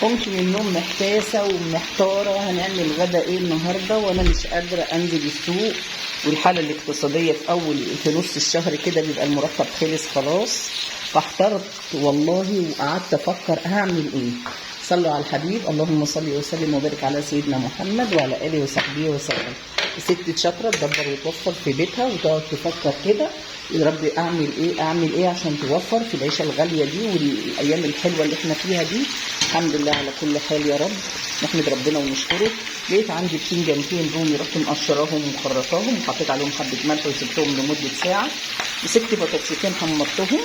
قمت من النوم محتاسة ومحتارة هنعمل غدا ايه النهاردة، وانا مش قادرة انزل السوق، والحالة الاقتصادية في نص الشهر كده بيبقى المرتب خلص خلاص. فاحترت والله وقعدت افكر هعمل ايه. صلوا على الحبيب، اللهم صل وسلم وبارك على سيدنا محمد وعلى اله وصحبه وسلم. الست شاطرة تدبر وتوفر في بيتها وتقعد تفكر كده يا رب اعمل ايه عشان توفر في العيشه الغاليه دي والايام الحلوه اللي احنا فيها دي. الحمد لله على كل حال يا رب، نحمد ربنا ونشكره. لقيت عندي بتنجانتين رومي، رحت مقشراهم ومخرطاهم وحطيت عليهم حبه ملح وسبتهم لمده ساعه. مسكت بطاطستين حمرتهم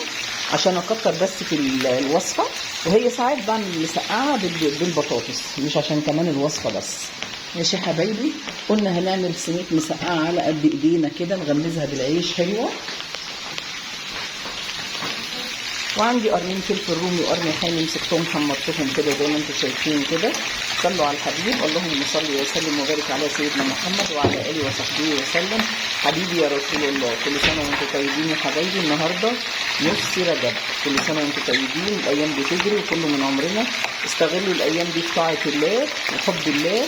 عشان اكتر بس في الوصفه، وهي ساعات بعمل مسقعه بالبطاطس مش عشان كمان الوصفه بس. ماشي يا حبايبي، قلنا هنعمل صينيه مسقعه على قد ايدينا كده نغمزها بالعيش حلوه. وعندي قرنين فلفل رومي وقرن حامي مسكتهم حمرتهم كده زي ما انتم شايفين كده. صلوا على الحبيب، اللهم صل وسلم وبارك على سيدنا محمد وعلى اله وصحبه وسلم. حبيبي يا رسول الله، كل سنه وانتم طيبين يا حبايبي. النهارده نص رجب، كل سنه وانتم طيبين. الايام بتجري وكله من عمرنا، استغلوا الايام دي في طاعه الله وحب الله،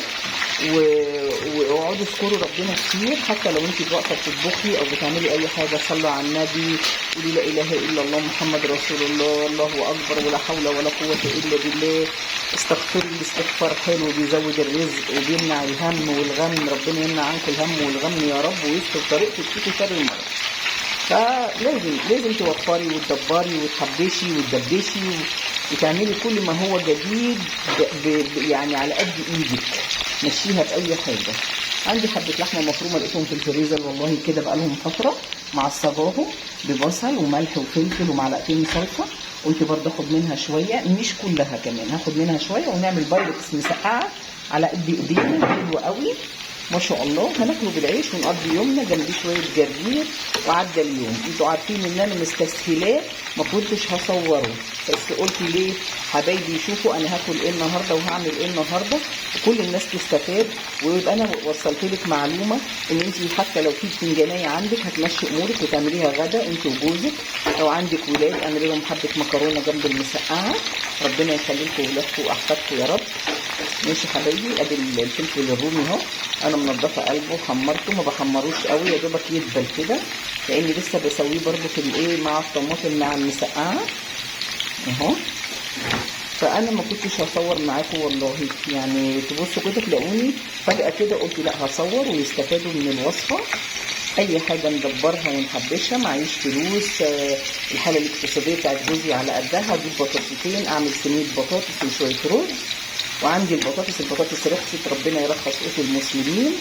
واقعدوا اذكروا ربنا كتير. حتى لو انت واقفه بتطبخي او بتعملي اي حاجه صلوا على النبي، قولي لا اله الا الله محمد رسول الله، الله اكبر ولا حول ولا قوه الا بالله. استغفروا، الاستغفار حلو بيزود الرزق وبيمنع الهم والغم. ربنا يمنع عنكم الهم والغم يا رب ويستر طريقتك فيكي شر المرض. فلازم توفري وتدبري وتحبشي وتدبشي وتعملي كل ما هو جديد يعني على قد ايدك، مشيها باي حاجه. عندي حبه لحمه مفرومه لقيتهم في الفريزر والله كده بقالهم فتره، معصجاهم ببصل وملح وفلفل ومعلقتين صلصه. قلت برضه اخد منها شويه، مش كلها كمان، هاخد منها شويه ونعمل بايركس مسقعه على قد ايدينا حلوه قوي ما شاء الله. هناكله بالعيش ونقضي يومنا جنبيه شويه جرجير وعدى اليوم. انتوا عارفين ان انا مستسهلاه، ما كنتش هصوره بس قلت ليه حبايبي يشوفوا انا هاكل ايه النهارده وهعمل ايه النهارده وكل الناس تستفاد، ويبقى انا وصلت لك معلومه ان انت حتى لو في بتنجانيه عندك هتمشي امورك وتعمليها غدا انت وجوزك. لو عندك ولاد اعملي لهم حبه مكرونه جنب المسقعه، ربنا يخلي لكم ولادكم واحفادكم يا رب. ماشي حبايبي، ادي الفلفل الرومي اهو، انا منضفه قلبه وحمرته، ما بحمروش قوي يا دوبك يدبل كده لاني لسه بسويه برده في الايه مع الطماطم مع المسقعه اهو. فانا ما كنتش هصور معاكم والله، يعني تبصوا كده تلاقوني فجاه كده قلت لا هصور ويستفادوا من الوصفه. اي حاجه ندبرها ونحبشها، معيش فلوس، الحاله الاقتصاديه بتاعت جوزي على قدها، اجيب بطاطستين اعمل صينيه بطاطس وشويه رز. وعندي البطاطس رخصت، ربنا يرخص قوت المسلمين.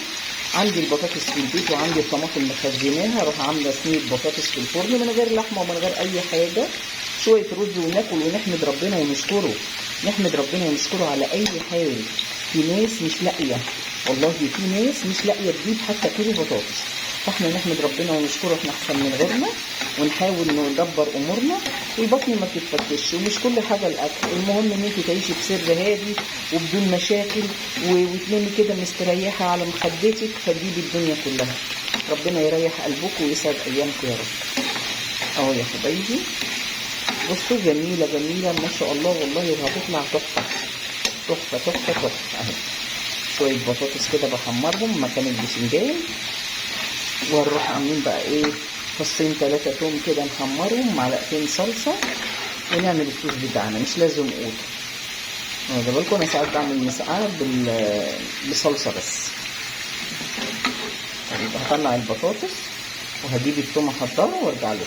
عندي البطاطس في البيت وعندي الطماطم مخزناها، اروح عامله صينيه بطاطس في الفرن من غير لحمه ومن غير اي حاجه، شويه رز وناكل ونحمد ربنا ونشكره. نحمد ربنا ونشكره على اي حال. في ناس مش لاقيه، والله في ناس مش لاقيه تجيب حتى كيلو بطاطس، فاحنا نحمد ربنا ونشكره، احنا احسن من غيرنا ونحاول ندبر امورنا والبطن ما تتفتش. ومش كل حاجه الاكل، المهم ان انت تعيشي بسر هادي وبدون مشاكل وتنامي كده مستريحه على مخدتك، فتجيبي الدنيا كلها. ربنا يريح قلبكم ويسعد ايامكم يا رب. اهو يا حبايبي بصوا، جميله جميله ما شاء الله والله، وهتطلع تحفه تحفه تحفه تحفه. اهي شويه بطاطس كده بحمرهم مكان الباذنجان، وهنروح عاملين بقى ايه فصين 3 توم كده نحمرهم، معلقتين صلصه، ونعمل الصوص بتاعنا. مش لازم قوط، واخد بالكم انا ساعات بعمل مسقعه بصلصه بس. يبقى هطلع البطاطس وهجيب التوم احضره وارجع لكم.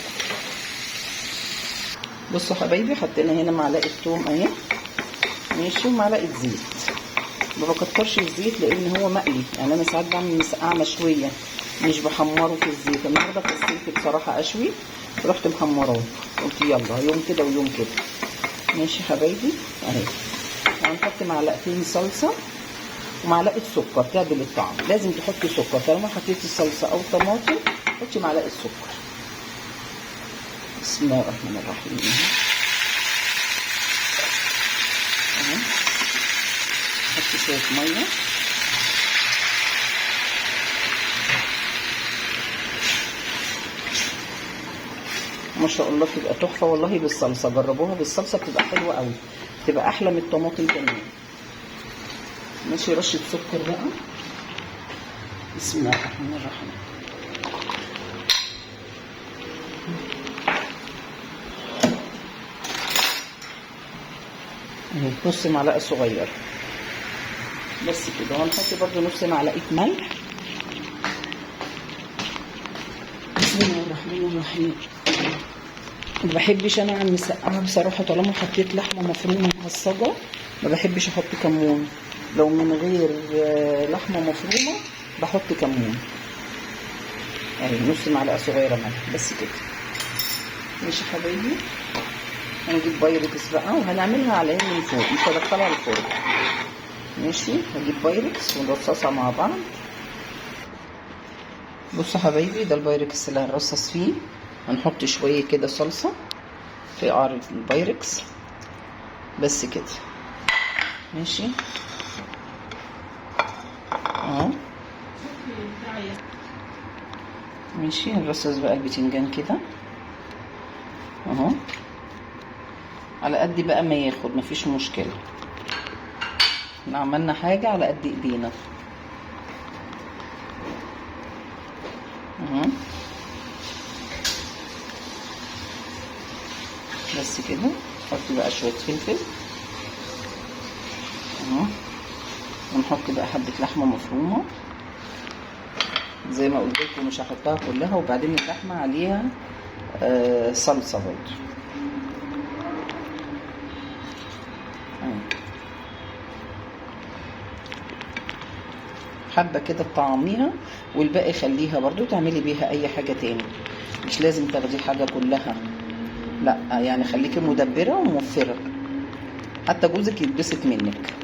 بصوا حبايبي، حطينا هنا معلقه توم اهي ماشي ومعلقه زيت. ما بكترش الزيت لان هو مقلي، يعني انا ساعات بعمل مسقعه مشويه مش بحمره في الزيت. النهارده كسلت بصراحه اشوي، رحت محمراه، قلت يلا يوم كده ويوم كده. ماشي حبايبي اهي. هنحط معلقتين صلصه ومعلقه سكر تعدل الطعم. لازم تحطي سكر، طالما حطيتي صلصه او طماطم حطي معلقه سكر. بسم الله الرحمن الرحيم اهو. حطي شويه ميه ما شاء الله، بتبقى تحفه والله بالصلصه. جربوها بالصلصه بتبقى حلوه قوي. تبقى احلى من الطماطم كمان. ماشي. رشه سكر بقى. بسم الله الرحمن الرحيم. نص معلقه صغيره بس كده. وهنحط برده نص معلقه ملح. بسم الله الرحمن الرحيم. ما بحبش انا المسقعه بصراحه طالما حطيت لحمه مفرومه معصجه، ما بحبش احط كمون. لو من غير لحمه مفرومه بحط كمون. اهي نص معلقه صغيره ملح بس كده. ماشي يا حبايبي. هنجيب بايركس بقى وهنعملها على العين من فوق، مش هدخلها الفرن. ماشي. هجيب بايركس ونرصصها مع بعض. بصوا حبايبي، ده البايركس اللي هنرصص فيه. هنحط شويه كده صلصه في قعر البايركس بس كده. ماشي اهو. ماشي. هنرصص بقى البتنجان كده اهو على قد بقى ما ياخد، مفيش مشكله. احنا عملنا حاجه على قد ايدينا اهو بس كده. نحط بقى شويه فلفل اهو. ونحط بقى حبه لحمه مفرومه زي ما قلت لكم، مش هحطها كلها. وبعدين اللحمه عليها صلصه برضه حبه كده تطعميها، والباقي خليها برضو تعملي بيها اي حاجه تاني. مش لازم تاخدي حاجه كلها، لا يعني خليكي مدبره وموفره، حتى جوزك يتبسط منك.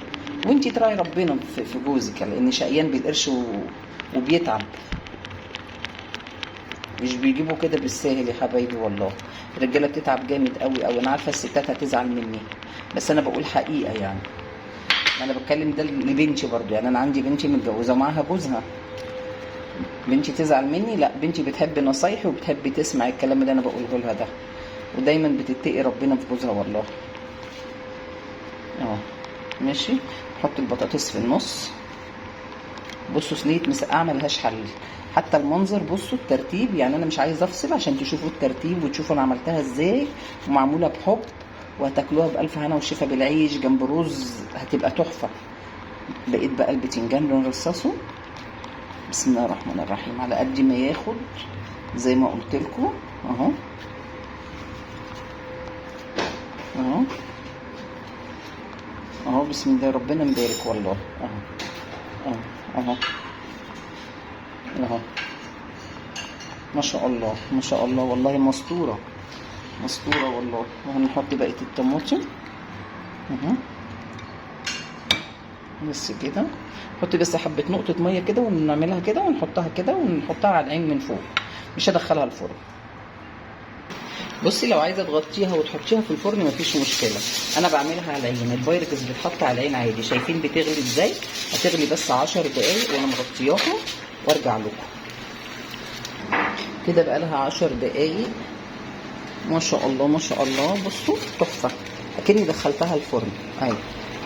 وانتي تراعي ربنا في جوزك، لان شقيان بالقرش وبيتعب. مش بيجيبوا كده بالساهل يا حبايبي والله. الرجاله بتتعب جامد قوي قوي. انا عارفه الستات هتزعل مني، بس انا بقول حقيقه يعني. انا بتكلم ده لبنتي برضو. يعني انا عندي بنتي متجوزه معاها جوزها. بنتي تزعل مني؟ لا، بنتي بتحب نصايحي وبتحب تسمع الكلام اللي انا بقوله لها ده، ودايما بتتقي ربنا في جوزها والله. اهو ماشي. نحط البطاطس في النص. بصوا صينيه مسقعه ملهاش حل. حتى المنظر، بصوا الترتيب. يعني انا مش عايزه افصل عشان تشوفوا الترتيب وتشوفوا انا عملتها ازاي، ومعموله بحب. وهتاكلوها بالف هنا والشفا بالعيش جنب رز، هتبقى تحفه. بقيت بقى البتنجان بنرصصه. بسم الله الرحمن الرحيم على قد ما ياخد زي ما قلت لكم اهو اهو اهو. بسم الله ربنا مبارك والله. اهو اهو اهو اهو. ما شاء الله ما شاء الله والله. مسطوره مسطوره والله. وهنحط بقيه الطماطم اهو بس كده. نحط بس حبه نقطه ميه كده ونعملها كده ونحطها كده ونحطها على العين من فوق. مش هدخلها الفرن. بصي، لو عايزه تغطيها وتحطيها في الفرن مفيش مشكله. انا بعملها على العين. البايركس بتحط على العين عادي. شايفين بتغلي ازاي؟ هتغلي بس 10 دقايق وانا مغطياها وارجع لكم. كده بقى لها 10 دقايق. ما شاء الله ما شاء الله. بصوا تحفه، اكني دخلتها الفرن. اهي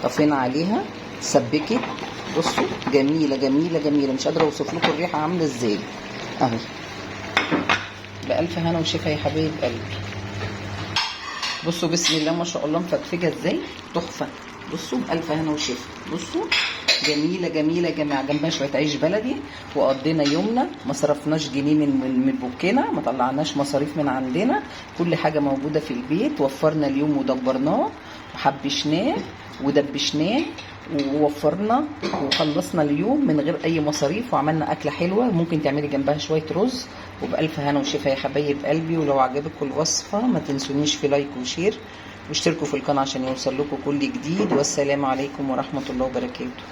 طفينا عليها، سبكت. بصوا جميله جميله جميله. مش قادره اوصف لكم الريحه عامله ازاي. اهي بألف هنا وشفا يا حبايب قلبي. بصوا بسم الله ما شاء الله مفرفجه ازاي. تحفه. بصوا بألف هنا وشفا. بصوا جميله جميله جميله. جنبها شويه عيش بلدي وقضينا يومنا. ما صرفناش جنيه من بوكنا، ما طلعناش مصاريف من عندنا. كل حاجه موجوده في البيت. وفرنا اليوم ودبرناه وحبشناه ودبشناه ووفرنا وخلصنا اليوم من غير اي مصاريف. وعملنا اكله حلوه ممكن تعملي جنبها شويه رز. وبألف هنا وشفا يا حبايب قلبي. ولو عجبكم الوصفه ما تنسونيش في لايك وشير واشتركوا في القناه عشان يوصل لكم كل جديد. والسلام عليكم ورحمه الله وبركاته.